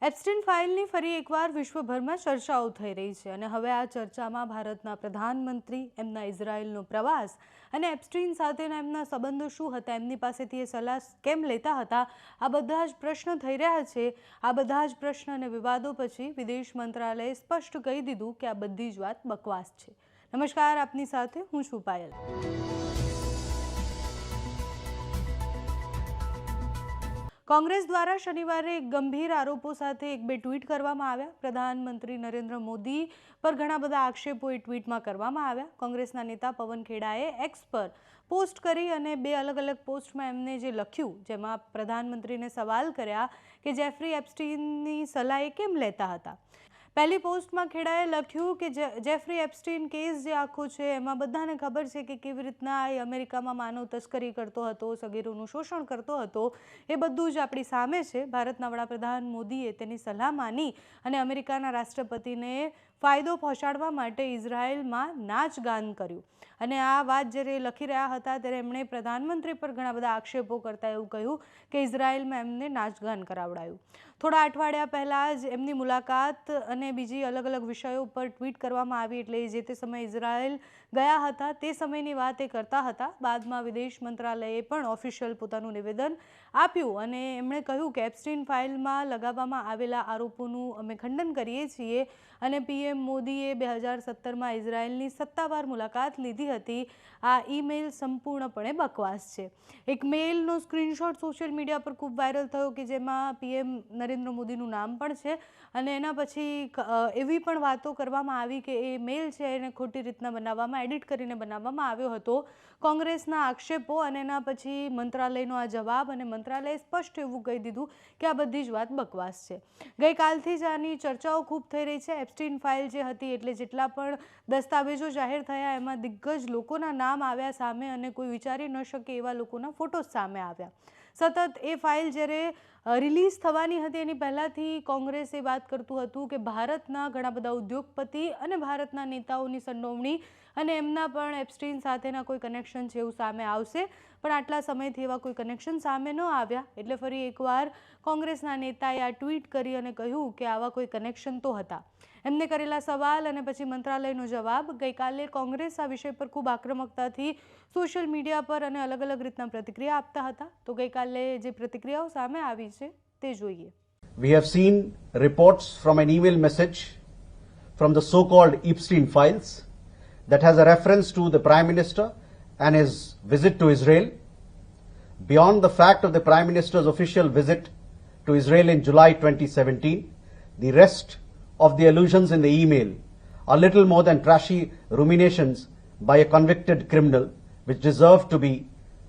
Epstein ફાઇલની ફરી એકવાર વિશ્વભરમાં ચર્ચાઓ થઈ રહી છે અને હવે આ ચર્ચામાં ભારતના પ્રધાનમંત્રી, એમના ઇઝરાયલનો પ્રવાસ અને એપ્સ્ટીન સાથેના એમના સંબંધો શું હતા, એમની પાસેથી એ સલાહ કેમ લેતા હતા, આ બધા જ પ્રશ્ન થઈ રહ્યા છે। આ બધા જ પ્રશ્ન અને વિવાદો પછી વિદેશ મંત્રાલયે સ્પષ્ટ કહી દીધું કે આ બધી જ વાત બકવાસ છે। નમસ્કાર, આપની સાથે હું છું પાયલ। कांग्रेस द्वारा शनिवार गंभीर आरोपों साथ एक बे ट्वीट करवामां आव्या। प्रधानमंत्री नरेंद्र मोदी पर घणा बधा आक्षेपो ए ट्वीट में करवामां आव्या। कांग्रेसना नेता पवन खेड़ाए एक्स पर पोस्ट करी अने बे अलग अलग पोस्ट में एमने जे लख्युं, जेमां प्रधानमंत्री ने सवाल कर्या कि जेफरी एप्स्टीननी सलाह ए केम लेता हता। पहली पोस्ट में खेड़ाए लख्युं कि जेफरी एप्स्टीन केस जे आखो छे एमां बधाने खबर छे कि केवी रीतना ए अमेरिकामां मानव तस्करी करतो हतो, सगीरोनुं शोषण करतो हतो। ए बधुं ज आपणी सामे छे। भारतना वडाप्रधान मोदीए तेनी सलाह मानी अने अमेरिकाना राष्ट्रपतिने फायदो पहोंचाडवा माटे इजरायलमां नाचगान कर्युं। अने आ वात ज्यारे लखी रह्या हता त्यारे एमणे प्रधानमंत्री पर घणा बधा आक्षेपो करता एवुं कह्युं कि इजरायलमां एમને नाचगान करावडायुं। थोड़ा अठवाडिया पहला ज एमनी मुलाकात अने बीजी अलग अलग विषयों पर ट्वीट करवामां आवी, एटले जे ते समय इजरायल गया हता ते समयनी वात ए करता हता। बादमां विदेश मंत्रालये पण ऑफिशियल पोतानुं निवेदन आप्युं अने एमणे कह्युं कि एप्स्टीन फाइलमां लगाववामां आवेला आरोपोनुं अमे खंडन करीए छीए अने पीएम मोदीए 2017 में इजरायलनी सत्तावार मुलाकात लीधी हती। आ ईमेल संपूर्णपणे बकवास छे। एक मेलनो स्क्रीनशॉट सोशल मीडिया पर खूब वायरल थयो कि जेमां पीएम नरेंद्र मोदीनुं नाम पण छे अने एना पछी एवी पण वातो करवामां आवी कि ए मेल छे एने खोटी रीतना बनाववामां, एडिट करीने बनाववामां आव्यो हतो। कांग्रेसना आक्षेपो अने एना पछी मंत्रालयनो आ जवाब अने मंत्रालये स्पष्ट एवुं कही दीधुं कि आ बधी ज वात बकवास छे। गईकालथी ज आनी चर्चाओ खूब थई रही छे। एप्स्टीन फाइल जे हती एटले जेटला पण दस्तावेजो जाहेर थया एमां दिग्गज लोकोना नाम आव्या सामे अने कोई विचारी न शके एवा लोकोना फोटोज सामे आव्या। सतत ए फाइल ज्यारे रिलीज थवानी हती एनी पहेलाथी कांग्रेस ए वात करतुं हतुं कि भारतना घणा बधा उद्योगपति अने भारतना नेताओनी संडोवणी अने एमना पण एप्स्टीन साथेना कोई कनेक्शन छे एवुं सामे आवशे, पण आटला समयथी एवा कोई कनेक्शन सामे न आव्या। एटले फरी एकवार कांग्रेसना नेताए आ ट्वीट करी अने कह्युं कि आवा कोई कनेक्शन तो हता। एमने करेला सवाल अने पछी मंत्रालयनो जवाब। गईकाले कांग्रेस आ विषय पर खूब आक्रमकताथी सोशल मीडिया पर अने अलग अलग रीतना प्रतिक्रिया आपता हता। तो गईकाले जे प्रतिक्रियाओ सामे आवी छे ते जोईए। We have seen reports from an email message from the so-called Epstein files that has a reference to the Prime Minister and his visit to Israel. Beyond the fact of the Prime Minister's official visit to Israel in July 2017, the rest of the allusions in the email are little more than trashy ruminations by a convicted criminal which deserve to be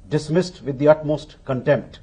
dismissed with the utmost contempt.